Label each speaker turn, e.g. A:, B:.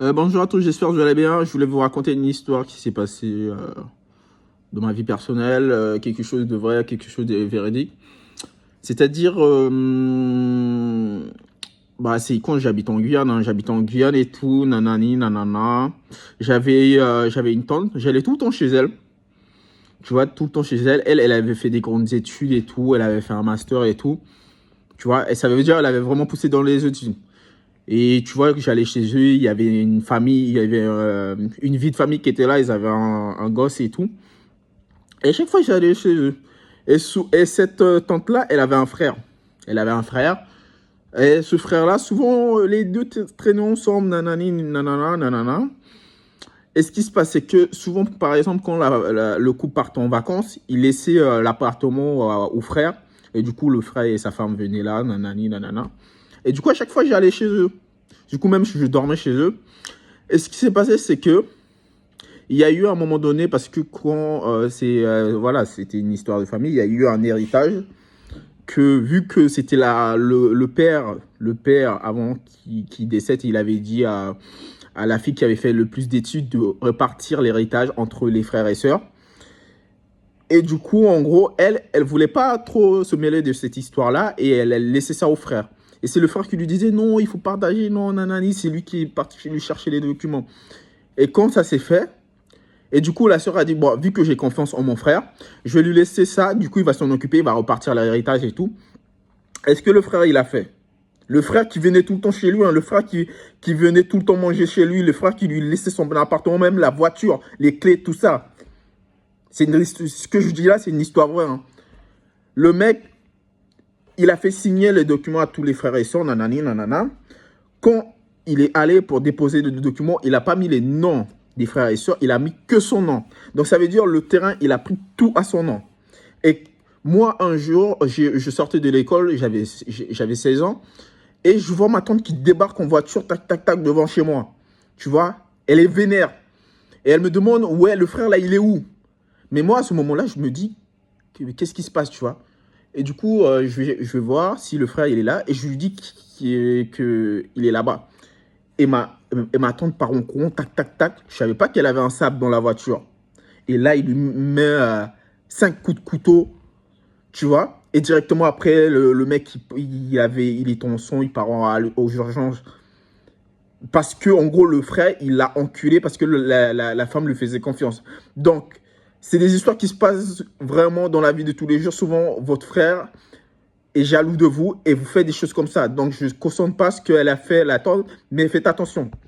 A: Bonjour à tous, j'espère que vous allez bien. Je voulais vous raconter une histoire qui s'est passée dans ma vie personnelle, quelque chose de vrai, quelque chose de véridique. C'est-à-dire, c'est quand j'habite en Guyane, hein, j'habite en Guyane et tout, nanani, nanana. J'avais une tante, j'allais tout le temps chez elle. Tu vois, tout le temps chez elle. Elle avait fait des grandes études et tout, elle avait fait un master et tout. Tu vois, et ça veut dire qu'elle avait vraiment poussé dans les études. Et tu vois que j'allais chez eux, il y avait une famille, il y avait une vie de famille qui était là, ils avaient un gosse et tout. Et à chaque fois, j'allais chez eux. Et cette tante-là, elle avait un frère. Elle avait un frère. Et ce frère-là, souvent, les deux traînaient ensemble, nanani, nanana, nanana. Et ce qui se passe, c'est que souvent, par exemple, quand le couple partait en vacances, il laissait l'appartement au frère. Et du coup, le frère et sa femme venaient là, nanani, nanana. Et du coup, à chaque fois, j'allais chez eux. Du coup, même, je dormais chez eux. Et ce qui s'est passé, c'est que il y a eu un moment donné, parce que quand voilà, c'était une histoire de famille, il y a eu un héritage que, vu que c'était le père avant qui décède, il avait dit à la fille qui avait fait le plus d'études de répartir l'héritage entre les frères et sœurs. Et du coup, en gros, elle voulait pas trop se mêler de cette histoire-là et elle laissait ça au frère. Et c'est le frère qui lui disait non, il faut partager, non, nanani, c'est lui qui est parti lui chercher les documents. Et quand ça s'est fait, et du coup, la sœur a dit, bon, vu que j'ai confiance en mon frère, je vais lui laisser ça, du coup, il va s'en occuper, il va repartir l'héritage et tout. Est-ce que le frère, il a fait? Le frère qui venait tout le temps chez lui, hein, le frère qui venait tout le temps manger chez lui, le frère qui lui laissait son appartement, même la voiture, les clés, tout ça. Ce que je dis là, c'est une histoire vraie. Hein. Le mec, il a fait signer les documents à tous les frères et sœurs, nanani, nanana. Quand il est allé pour déposer les documents, il n'a pas mis les noms des frères et sœurs, il a mis que son nom. Donc ça veut dire le terrain, il a pris tout à son nom. Et moi, un jour, je sortais de l'école, j'avais 16 ans, et je vois ma tante qui débarque en voiture, tac, tac, tac, devant chez moi. Tu vois, elle est vénère. Et elle me demande, ouais, le frère là, il est où? Mais moi, à ce moment-là, je me dis, qu'est-ce qui se passe, tu vois? Et du coup, je vais voir si le frère, il est là, et je lui dis qu'il est là-bas. Et ma tante part en courant, tac, tac, tac. Je ne savais pas qu'elle avait un sabre dans la voiture. Et là, il lui met 5 coups de couteau, tu vois. Et directement après, le mec, il est en son, il part aux urgences. Parce que, en gros, le frère, il l'a enculé parce que la femme lui faisait confiance. Donc, c'est des histoires qui se passent vraiment dans la vie de tous les jours. Souvent, votre frère est jaloux de vous et vous faites des choses comme ça. Donc, je ne cautionne pas ce qu'elle a fait, la tante, mais faites attention.